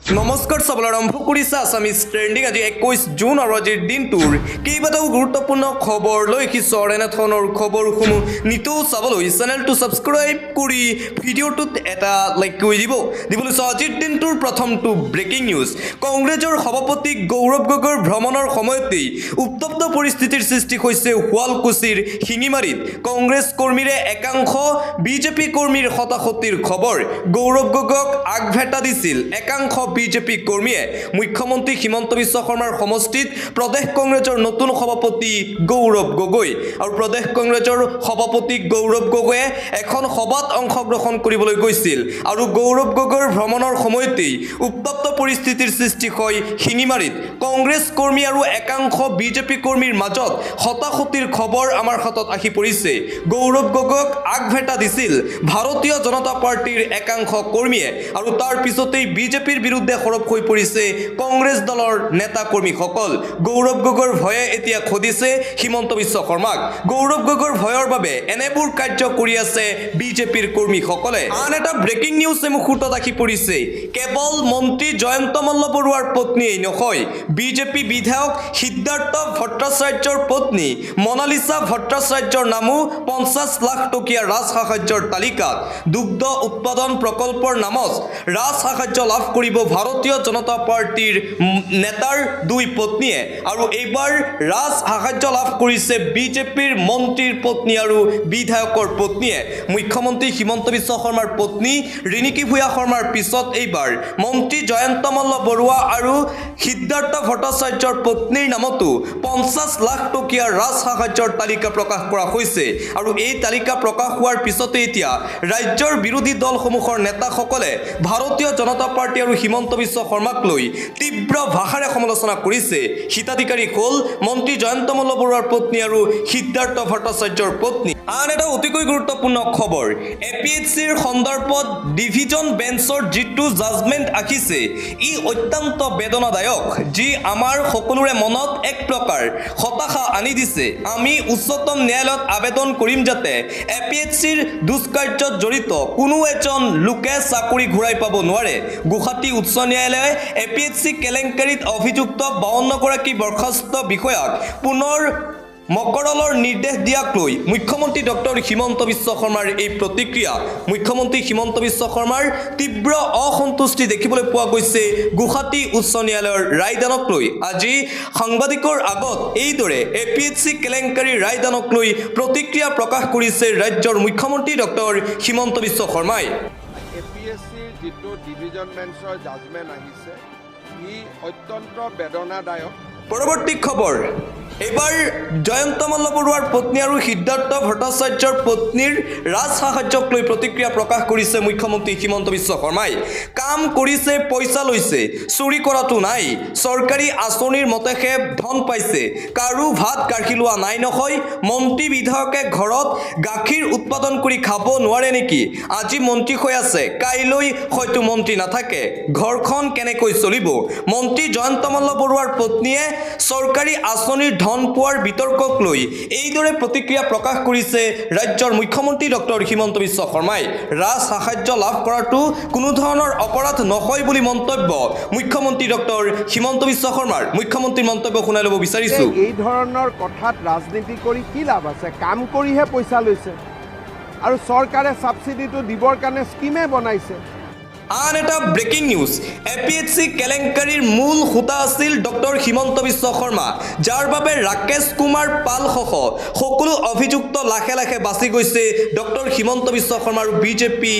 নমস্কাৰ চাবলৈ আৰম্ভ কৰিছে আছামিজ ট্ৰেণ্ডিং আজি 21 জুন আৰু আজিৰ দিনটোৰ কেইবাটাও গুৰুত্বপূৰ্ণ খবৰ লৈ আহিছোঁ এনেধৰণৰ খবৰসমূহ নিতৌ চাবলৈ চেনেলটো ছাবস্ক্ৰাইব কৰি ভিডিঅ'টোত এটা লাইক কৰি দিবলৈ চাওঁ আজিৰ দিনটোৰ প্ৰথমটো ব্ৰেকিং নিউজ কংগ্ৰেছৰ সভাপতি গৌৰৱ গগৈৰ ভ্ৰমণৰ সময়তেই উত্তপ্ত পৰিস্থিতিৰ সৃষ্টি হৈছে শুৱালকুছিৰ শিঙিমাৰীত কংগ্ৰেছ কৰ্মীৰে একাংশ বিজেপি কৰ্মীৰ হতাহতিৰ খবৰ গৌৰৱ গগৈক আগভেটা দিছিল একাংশ বিজেপি কৰ্মীয়ে মুখ্যমন্ত্ৰী হিমন্ত বিশ্ব শৰ্মাৰ সমষ্টিত প্ৰদেশ কংগ্ৰেছৰ নতুন সভাপতি গৌৰৱ গগৈ আৰু প্ৰদেশ কংগ্ৰেছৰ সভাপতি গৌৰৱ গগৈয়ে এখন সভাত অংশগ্ৰহণ কৰিবলৈ গৈছিল আৰু গৌৰৱ গগৈৰ ভ্ৰমণৰ সময়তেই উত্তপ্ত পৰিস্থিতিৰ সৃষ্টি হয় শিঙিমাৰীত কংগ্ৰেছ কৰ্মী আৰু একাংশ বিজেপি কৰ্মীৰ মাজত হতাহতিৰ খবৰ আমাৰ হাতত আহি পৰিছে গৌৰৱ গগৈক আগভেটা দিছিল ভাৰতীয় জনতা পাৰ্টিৰ একাংশ কৰ্মীয়ে আৰু তাৰ পিছতেই বিজেপিৰ বিৰুদ্ধে সৰব হৈ পৰিছে কংগ্ৰেছ দলৰ নেতা কৰ্মীসকল গৌৰৱ গগৈৰ ভয়ে এতিয়া খদিছে হিমন্ত বিশ্ব শৰ্মাক গৌৰৱ গগৈৰ ভয়ৰ বাবে এনেবোৰ কাৰ্য কৰি আছে বিজেপিৰ কৰ্মীসকলে আন এটা ব্ৰেকিং নিউজ মুহূৰ্তত আহি পৰিছে কেৱল মন্ত্ৰী জয়ন্ত মল্ল বৰুৱাৰ পত্নীয়ে নহয় বিজেপি বিধায়ক সিদ্ধাৰ্থ ভট্টাচাৰ্যৰ পত্নী মনালিসা ভট্টাচাৰ্যৰ নামো 50 লাখ টকীয়া ৰাজ সাহায্যৰ তালিকাত দুগ্ধ উৎপাদন প্ৰকল্পৰ নামত ৰাজ সাহায্য লাভ কৰিব ভাৰতীয় জনতা পাৰ্টিৰ নেতাৰ দুই পত্নীয়ে আৰু এইবাৰ ৰাজ সাহায্য লাভ কৰিছে বিজেপিৰ মন্ত্ৰীৰ পত্নী আৰু বিধায়কৰ পত্নীয়ে মুখ্যমন্ত্ৰী হিমন্ত বিশ্ব শৰ্মাৰ পত্নী ৰিণিকী ভূঞা শৰ্মাৰ পিছত এইবাৰ মন্ত্ৰী জয়ন্ত মল্ল বৰুৱা আৰু সিদ্ধাৰ্থ ভট্টাচাৰ্যৰ পত্নীৰ নামতো 50 লাখ টকীয়া ৰাজ সাহায্যৰ তালিকা প্ৰকাশ কৰা হৈছে আৰু এই তালিকা প্ৰকাশ হোৱাৰ পিছতে এতিয়া ৰাজ্যৰ বিৰোধী দলসমূহৰ নেতাসকলে ভাৰতীয় জনতা পাৰ্টি আৰু হিমন্ত বিশ্ব শৰ্মাক লৈ তীব্ৰ ভাষাৰে সমালোচনা কৰিছে হিতাধিকাৰী হ'ল মন্ত্ৰী জয়ন্ত মল্ল বৰুৱাৰ পত্নী আৰু সিদ্ধাৰ্থ ভট্টাচাৰ্যৰ পত্নী আন এটা অতিকৈ গুৰুত্বপূৰ্ণ খবৰ এপিএছচিৰ সন্দৰ্ভত ডিভিজন বেঞ্চৰ যিটো জাজমেণ্ট আহিছে ই অত্যন্ত বেদনাদায়ক যি আমাৰ সকলোৰে মনত এক প্ৰকাৰ হতাশা আনি দিছে আমি উচ্চতম ন্যায়ালয়ত আবেদন কৰিম যাতে এপিএছচিৰ দুষ্কাৰ্যত জড়িত কোনো এজন লোকে চাকৰি ঘূৰাই পাব নোৱাৰে গুৱাহাটী উচ্চ ন্যায়ালয়ে এপিএছচি কেলেংকাৰীত অভিযুক্ত 52 গৰাকী বৰ্খাস্ত বিষয়াক পুনৰ মকৰলৰ নিৰ্দেশ দিয়াক লৈ মুখ্যমন্ত্ৰী ডক্টৰ হিমন্ত বিশ্ব শৰ্মাৰ এই প্ৰতিক্ৰিয়া মুখ্যমন্ত্ৰী হিমন্ত বিশ্ব শৰ্মাৰ তীব্ৰ অসন্তুষ্টি দেখিবলৈ পোৱা গৈছে গুৱাহাটী উচ্চ ন্যায়ালয়ৰ ৰায়দানক লৈ আজি সাংবাদিকৰ আগত এইদৰে এপিএছচি কেলেংকাৰীৰ ৰায়দানক লৈ প্ৰতিক্ৰিয়া প্ৰকাশ কৰিছে ৰাজ্যৰ মুখ্যমন্ত্ৰী ডক্টৰ হিমন্ত বিশ্ব শৰ্মাই এপিএছচিৰ যিটো ডিভিজন বেঞ্চৰ জাজমেণ্ট আহিছে ই অত্যন্ত বেদনাদায়ক পৰৱৰ্তী খবৰ এইবাৰ জয়ন্ত মল্ল বৰুৱাৰ পত্নী আৰু সিদ্ধাৰ্থ ভট্টাচাৰ্যৰ পত্নীৰ ৰাজ সাহায্যক লৈ প্ৰতিক্ৰিয়া প্ৰকাশ কৰিছে মুখ্যমন্ত্ৰী হিমন্ত বিশ্ব শৰ্মাই কাম কৰিছে পইচা লৈছে চুৰি কৰাটো নাই চৰকাৰী আঁচনিৰ মতেহে ধন পাইছে কাৰো ভাত গাখীৰ লোৱা নাই নহয় মন্ত্ৰী বিধায়কে ঘৰত গাখীৰ উৎপাদন কৰি খাব নোৱাৰে নেকি আজি মন্ত্ৰী হৈ আছে কাইলৈ হয়তো মন্ত্ৰী নাথাকে ঘৰখন কেনেকৈ চলিব মন্ত্ৰী জয়ন্ত মল্ল বৰুৱাৰ পত্নীয়ে চৰকাৰী আঁচনিৰ ধন পোৱাৰ বিতৰ্কক লৈ এইদৰে প্ৰতিক্ৰিয়া প্ৰকাশ কৰিছে ৰাজ্যৰ মুখ্যমন্ত্ৰী ডক্টৰ হিমন্ত বিশ্ব শৰ্মাই ৰাজ সাহায্য লাভ কৰাটো কোনো ধৰণৰ অপৰাধ নহয় বুলি মন্তব্য মুখ্যমন্ত্ৰী ডক্টৰ হিমন্ত বিশ্ব শৰ্মাৰ মুখ্যমন্ত্ৰীৰ মন্তব্য শুনাই ল'ব বিচাৰিছোঁ এই ধৰণৰ কথাত ৰাজনীতি কৰি কি লাভ আছে কাম কৰিহে পইচা লৈছে আৰু চৰকাৰে ছাবচিডিটো দিবৰ কাৰণে স্কিমে বনাইছে আন এটা ব্ৰেকিং নিউজ এপিএছচি কেলেংকাৰীৰ মূল হোতা আছিল ডক্টৰ হিমন্ত বিশ্ব শৰ্মা যাৰ বাবে ৰাকেশ কুমাৰ পালসহ সকলো অভিযুক্ত লাখে লাখে বাছি গৈছে ডক্টৰ হিমন্ত বিশ্ব শৰ্মা আৰু বিজেপি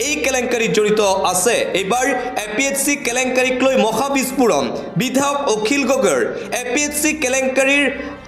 এই কেলেংকাৰীত জড়িত আছে এইবাৰ এপিএছচি কেলেংকাৰীক লৈ মহা বিস্ফোৰণ বিধায়ক অখিল গগৈৰ এপিএছচি কেলেংকাৰীৰ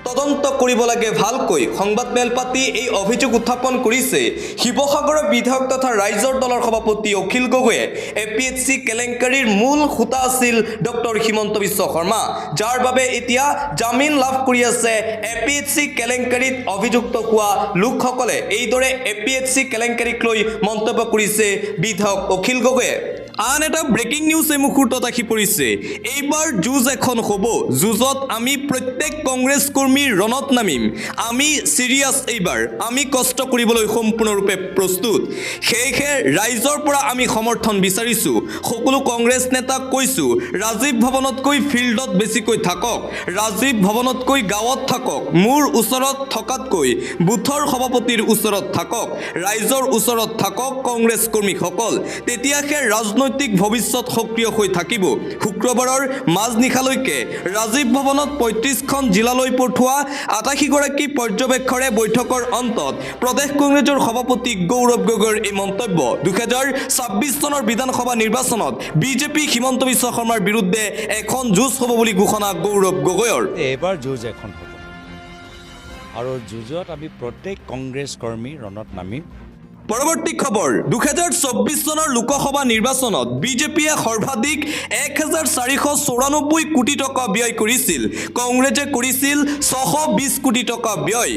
তদন্ত কৰিব লাগে ভালকৈ সংবাদমেল পাতি এই অভিযোগ উত্থাপন কৰিছে শিৱসাগৰৰ বিধায়ক তথা ৰাইজৰ দলৰ সভাপতি অখিল গগৈয়ে এপিএছচি কেলেংকাৰীৰ মূল হোতা আছিল ডক্টৰ হিমন্ত বিশ্ব শৰ্মা যাৰ বাবে এতিয়া জামিন লাভ কৰি আছে এপিএছচি কেলেংকাৰীত অভিযুক্ত হোৱা লোকসকলে এইদৰে এপিএছচি কেলেংকাৰীক লৈ মন্তব্য কৰিছে বিধায়ক অখিল গগৈয়ে আন এটা ব্ৰেকিং নিউজ এই মুহূৰ্তত আহি পৰিছে এইবাৰ যুঁজ এখন হ'ব যুঁজত আমি প্ৰত্যেক কংগ্ৰেছ কৰ্মী ৰণত নামিম আমি চিৰিয়াছ এইবাৰ আমি কষ্ট কৰিবলৈ সম্পূৰ্ণৰূপে প্ৰস্তুত সেয়েহে ৰাইজৰ পৰা আমি সমৰ্থন বিচাৰিছোঁ সকলো কংগ্ৰেছ নেতাক কৈছোঁ ৰাজীৱ ভৱনতকৈ ফিল্ডত বেছিকৈ থাকক ৰাজীৱ ভৱনতকৈ গাঁৱত থাকক মোৰ ওচৰত থকাতকৈ বুথৰ সভাপতিৰ ওচৰত থাকক ৰাইজৰ ওচৰত থাকক কংগ্ৰেছ কৰ্মীসকল তেতিয়াহে ৰাজনৈতিক ভৱিষ্যত সক্ৰিয় হৈ থাকিব শুক্ৰবাৰৰ মাজনিশালৈকে ৰাজীৱ ভৱনত ৩৫খন জিলালৈ পঠোৱা ৮৮গৰাকী পৰ্যবেক্ষৰে বৈঠকৰ অন্তত প্ৰদেশ কংগ্ৰেছৰ সভাপতি গৌৰৱ গগৈৰ এই মন্তব্য ২০২৬ চনৰ বিধানসভা নিৰ্বাচনত বিজেপি হিমন্ত বিশ্ব শৰ্মাৰ বিৰুদ্ধে এখন যুঁজ হ'ব বুলি ঘোষণা গৌৰৱ গগৈৰ এইবাৰ যুঁজ এখন হ'ব আৰু যুঁজত আমি প্ৰত্যেক কংগ্ৰেছ কৰ্মী ৰণত নামিম পৰৱৰ্তী খবৰ ২০২৪ চনৰ লোকসভা নিৰ্বাচনত বিজেপিয়ে সৰ্বাধিক ১,৪৯৪ কোটি টকা ব্যয় কৰিছিল কংগ্ৰেছে কৰিছিল ৬২০ কোটি টকা ব্যয়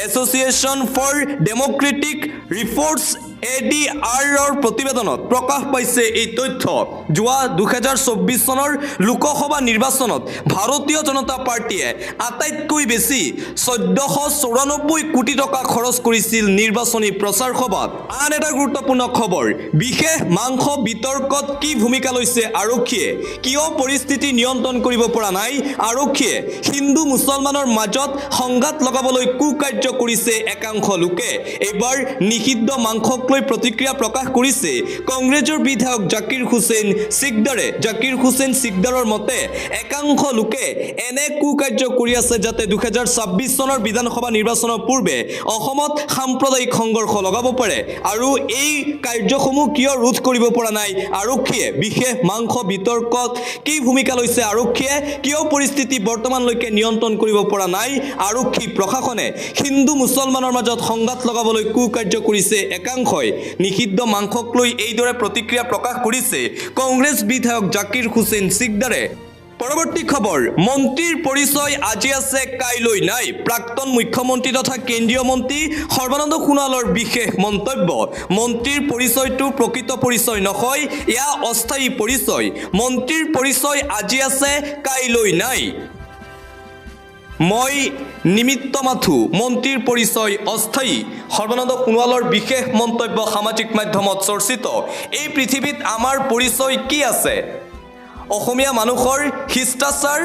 association for democratic reforms ADR প্ৰতিবেদনত প্ৰকাশ পাইছে এই তথ্য যোৱা ২০২৪ চনৰ লোকসভা নিৰ্বাচনত ভাৰতীয় জনতা পাৰ্টীয়ে আটাইতকৈ বেছি ১৪৯৪ কোটি টকা খৰচ কৰিছিল নিৰ্বাচনী প্ৰচাৰ সভাত আন এটা গুৰুত্বপূৰ্ণ খবৰ বিশেষ মাংস বিতৰ্কত কি ভূমিকা লৈছে আৰক্ষীয়ে কিয় পৰিস্থিতি নিয়ন্ত্ৰণ কৰিব পৰা নাই আৰক্ষীয়ে হিন্দু মুছলমানৰ মাজত সংঘাত লগাবলৈ কুকাৰ্য কৰিছে একাংশ লোকে এইবাৰ নিষিদ্ধ মাংসক লৈ প্ৰতিক্ৰিয়া প্ৰকাশ কৰিছে কংগ্ৰেছৰ বিধায়ক জাকিৰ হুছেইন সিকদাৰে জাকিৰ হুছেইন সিকদাৰৰ মতে একাংশ লোকে এনে কুকাৰ্য কৰি আছে যাতে ২০২৬ চনৰ বিধানসভা নিৰ্বাচনৰ পূৰ্বে অসমত সাম্প্ৰদায়িক সংঘৰ্ষ লগাব পাৰে আৰু এই কাৰ্যসমূহ কিয় ৰোধ কৰিব পৰা নাই আৰক্ষীয়ে বিশেষ মাংস বিতৰ্কত কি ভূমিকা লৈছে আৰক্ষীয়ে কিয় পৰিস্থিতি বৰ্তমানলৈকে নিয়ন্ত্ৰণ কৰিব পৰা নাই আৰক্ষী প্ৰশাসনে হিন্দু মুছলমানৰ মাজত সংঘাত লগাবলৈ কুকাৰ্য কৰিছে একাংশই নিষিদ্ধ মাংসক লৈ এইদৰে প্ৰতিক্ৰিয়া প্ৰকাশ কৰিছে কংগ্ৰেছ বিধায়ক জাকিৰ হুছেইন সিকদাৰে পৰৱৰ্তী খবৰ মন্ত্ৰীৰ পৰিচয় আজি আছে কাইলৈ নাই প্ৰাক্তন মুখ্যমন্ত্ৰী তথা কেন্দ্ৰীয় মন্ত্ৰী সৰ্বানন্দ সোণোৱালৰ বিশেষ মন্তব্য মন্ত্ৰীৰ পৰিচয়টো প্ৰকৃত পৰিচয় নহয় এয়া অস্থায়ী পৰিচয় মন্ত্ৰীৰ পৰিচয় আজি আছে কাইলৈ নাই মই নিমিত্ত মাথো মন্ত্ৰীৰ পৰিচয় অস্থায়ী সৰ্বানন্দ সোণোৱালৰ বিশেষ মন্তব্য সামাজিক মাধ্যমত চৰ্চিত এই পৃথিৱীত আমাৰ পৰিচয় কি আছে অসমীয়া মানুহৰ শিষ্টাচাৰ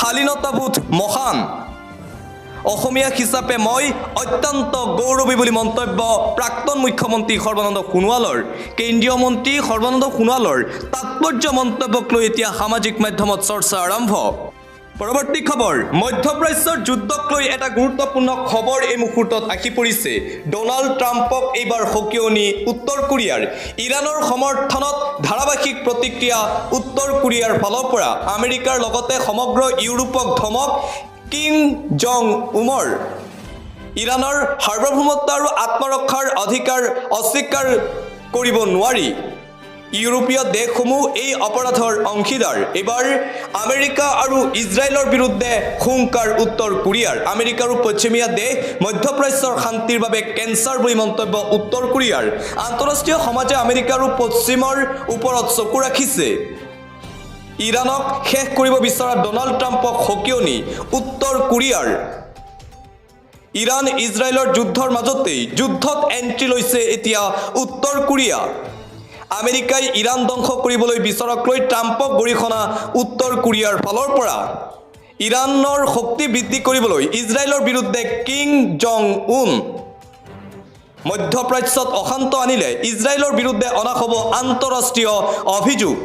শালীনতাবোধ মহান অসমীয়া হিচাপে মই অত্যন্ত গৌৰৱী বুলি মন্তব্য প্ৰাক্তন মুখ্যমন্ত্ৰী সৰ্বানন্দ সোণোৱালৰ কেন্দ্ৰীয় মন্ত্ৰী সৰ্বানন্দ সোণোৱালৰ তাৎপৰ্য মন্তব্যক লৈ এতিয়া সামাজিক মাধ্যমত চৰ্চা আৰম্ভ পৰৱৰ্তী খবৰ মধ্যপ্ৰাচ্যৰ যুদ্ধক লৈ এটা গুৰুত্বপূৰ্ণ খবৰ এই মুহূৰ্তত আহি পৰিছে ডোনাল্ড ট্ৰাম্পক এইবাৰ সকিয়নি উত্তৰ কোৰিয়াৰ ইৰাণৰ সমৰ্থনত ধাৰাবাহিক প্ৰতিক্ৰিয়া উত্তৰ কোৰিয়াৰ ফালৰ পৰা আমেৰিকাৰ লগতে সমগ্ৰ ইউৰোপক ধমক কিম জং উনৰ ইৰাণৰ সাৰ্বভৌমত্ব আৰু আত্মৰক্ষাৰ অধিকাৰ অস্বীকাৰ কৰিব নোৱাৰি ইউৰোপীয় দেশসমূহ এই অপৰাধৰ অংশীদাৰ এবাৰ আমেৰিকা আৰু ইজৰাইলৰ বিৰুদ্ধে হুংকাৰ উত্তৰ কোৰিয়াৰ আমেৰিকা আৰু পশ্চিমীয়া দেশ মধ্যপ্ৰাচ্যৰ শান্তিৰ বাবে কেঞ্চাৰ বুলি মন্তব্য উত্তৰ কোৰিয়াৰ আন্তঃৰাষ্ট্ৰীয় সমাজে আমেৰিকা আৰু পশ্চিমৰ ওপৰত চকু ৰাখিছে ইৰাণক শেষ কৰিব বিচৰা ডোনাল্ড ট্ৰাম্পক সকিয়নি উত্তৰ কোৰিয়াৰ ইৰাণ ইজৰাইলৰ যুদ্ধৰ মাজতেই যুদ্ধত এণ্ট্ৰি লৈছে এতিয়া উত্তৰ কোৰিয়া আমেৰিকাই ইৰাণ ধ্বংস কৰিবলৈ বিচৰাক লৈ ট্ৰাম্পক গৰিহণা উত্তৰ কোৰিয়াৰ ফালৰ পৰা ইৰাণৰ শক্তি বৃদ্ধি কৰিবলৈ ইজৰাইলৰ বিৰুদ্ধে কিম জং উন মধ্যপ্ৰাচ্যত অশান্ত আনিলে ইজৰাইলৰ বিৰুদ্ধে অনা হ'ব আন্তঃৰাষ্ট্ৰীয় অভিযোগ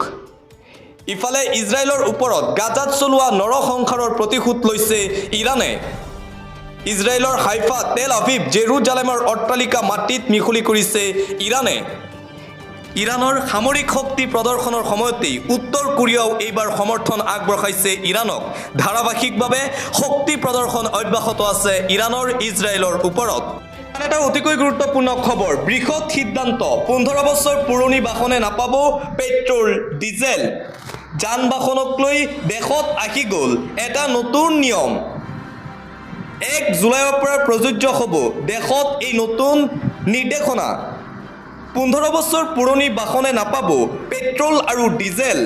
ইফালে ইজৰাইলৰ ওপৰত গাজাত চলোৱা নৰসংহাৰৰ প্ৰতিশোধ লৈছে ইৰাণে ইজৰাইলৰ হাইফা তেল আভিভ জেৰুজালেমৰ অট্টালিকা মাটিত মিহলি কৰিছে ইৰাণে ইৰাণৰ সামৰিক শক্তি প্ৰদৰ্শনৰ সময়তেই উত্তৰ কোৰিয়াও এইবাৰ সমৰ্থন আগবঢ়াইছে ইৰাণক ধাৰাবাহিকভাৱে শক্তি প্ৰদৰ্শন অব্যাহত আছে ইৰাণৰ ইজৰাইলৰ ওপৰত এটা অতিকৈ গুৰুত্বপূৰ্ণ খবৰ বৃহৎ সিদ্ধান্ত ১৫ বছৰ পুৰণি বাহনে নাপাব পেট্ৰল ডিজেল যান বাহনক লৈ দেশত আহি গ'ল এটা নতুন নিয়ম ১ জুলাইৰ পৰা প্ৰযোজ্য হ'ব দেশত এই নতুন নিৰ্দেশনা 15 বছৰ পুৰণি বাহনে নাপাব পেট্ৰল আৰু ডিজেল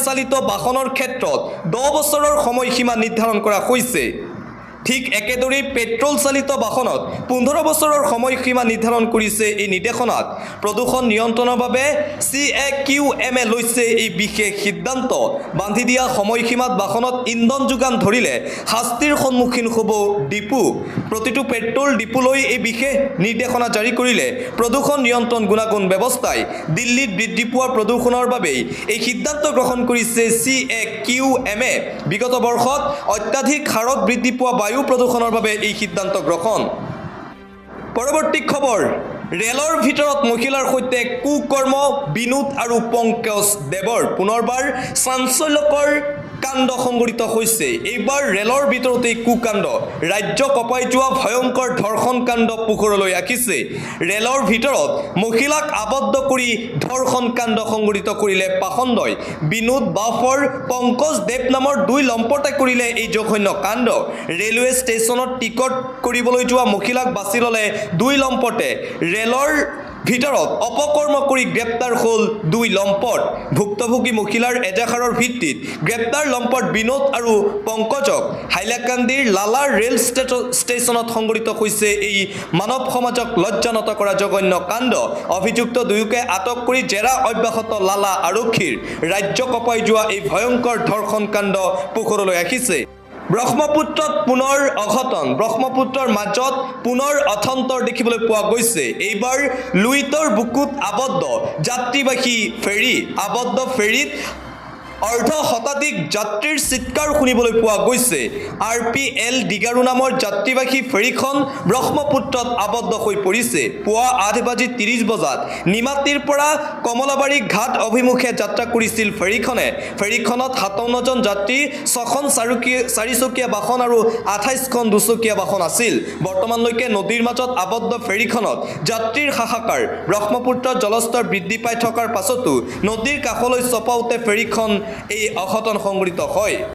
চালিত বাহনৰ ক্ষেত্ৰত 10 বছৰৰ সময়সীমা নিৰ্ধাৰণ কৰা হৈছে ঠিক একেদৰে পেট্ৰল চালিত বাহনত 15 বছৰৰ সময়সীমা নিৰ্ধাৰণ কৰিছে এই নিৰ্দেশনাত প্ৰদূষণ নিয়ন্ত্ৰণৰ বাবে CAQM লৈছে এই বিশেষ সিদ্ধান্ত বান্ধি দিয়া সময়সীমাত বাহনত ইন্ধন যোগান ধৰিলে শাস্তিৰ সন্মুখীন হ'ব ডিপু প্ৰতিটো পেট্ৰল ডিপুলৈ এই বিশেষ নিৰ্দেশনা জাৰি কৰিলে প্ৰদূষণ নিয়ন্ত্ৰণ গুণাগুণ ব্যৱস্থাই দিল্লীত বৃদ্ধি পোৱা প্ৰদূষণৰ বাবে এই সিদ্ধান্ত গ্ৰহণ কৰিছে CAQM বিগত বৰ্ষত অত্যাধিক হাৰত বৃদ্ধি পোৱা বায়ু প্ৰদূষণৰ বাবে এই সিদ্ধান্ত গ্ৰহণ পৰৱৰ্তী খবৰ ৰেলৰ ভিতৰত মহিলাৰ সৈতে কুকৰ্ম বিনোদ আৰু পংকজ দেৱৰ পুনৰবাৰ চাঞ্চল্যকৰ কাণ্ড সংঘটিত হৈছে এইবাৰ ৰেলৰ ভিতৰতে কুকাণ্ড ৰাজ্য কঁপাই যোৱা ভয়ংকৰ ধৰ্ষণ কাণ্ড পোহৰলৈ আহিছে ৰেলৰ ভিতৰত মহিলাক আবদ্ধ কৰি ধৰ্ষণ কাণ্ড সংঘটিত কৰিলে পাখণ্ডই বিনোদ বাফৰ পংকজ দেৱ নামৰ দুই লম্পটে কৰিলে এই জঘন্য কাণ্ড ৰেলৱে ষ্টেচনত টিকট কৰিবলৈ যোৱা মহিলাক বাছি ল'লে দুই লম্পটে ৰেলৰ ভিতৰত অপকৰ্ম কৰি গ্ৰেপ্তাৰ হ'ল দুই লম্পট ভুক্তভোগী মহিলাৰ এজাহাৰৰ ভিত্তিত গ্ৰেপ্তাৰ লম্পট বিনোদ আৰু পংকজক হাইলাকান্দিৰ লালা ৰেল ষ্টেচনত সংঘটিত হৈছে এই মানৱ সমাজক লজ্জানত কৰা জঘন্য কাণ্ড অভিযুক্ত দুয়োকে আটক কৰি জেৰা অব্যাহত লালা আৰক্ষীৰ ৰাজ্য কঁপাই যোৱা এই ভয়ংকৰ ধৰ্ষণ কাণ্ড পোহৰলৈ আহিছে ব্ৰহ্মপুত্ৰত পুনৰ অঘটন ব্ৰহ্মপুত্ৰৰ মাজত পুনৰ অথন্তৰ দেখিবলৈ পোৱা গৈছে এইবাৰ লুইতৰ বুকুত আবদ্ধ যাত্ৰীবাহী ফেৰী আবদ্ধ ফেৰীত অৰ্ধ শতাধিক যাত্ৰীৰ চিৎকাৰ শুনিবলৈ পোৱা গৈছে RPL ডিগাৰু নামৰ যাত্ৰীবাহী ফেৰীখন ব্ৰহ্মপুত্ৰত আবদ্ধ হৈ পৰিছে পুৱা 8:30 বজাত নিমাতীৰ পৰা কমলাবাৰী ঘাট অভিমুখে যাত্ৰা কৰিছিল ফেৰীখনত 57 জন যাত্ৰী 6খন চাৰিচকীয়া বাহন আৰু 28খন দুচকীয়া বাহন আছিল বৰ্তমানলৈকে নদীৰ মাজত আবদ্ধ ফেৰীখনত যাত্ৰীৰ হাহাকাৰ ব্ৰহ্মপুত্ৰৰ জলস্তৰ বৃদ্ধি পাই থকাৰ পাছতো নদীৰ কাষলৈ চপাওতে ফেৰীখন এই অঘটন সংঘটিত হয়